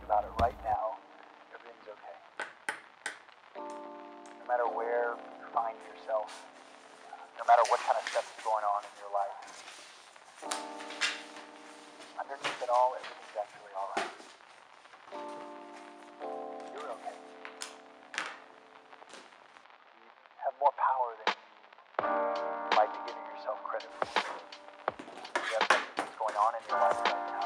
about it right now, everything's okay. No matter where you find yourself, no matter what kind of stuff is going on in your life, underneath it all, everything's actually all right. You're okay. You have more power than you might be giving yourself credit for. You have something that's going on in your life right now.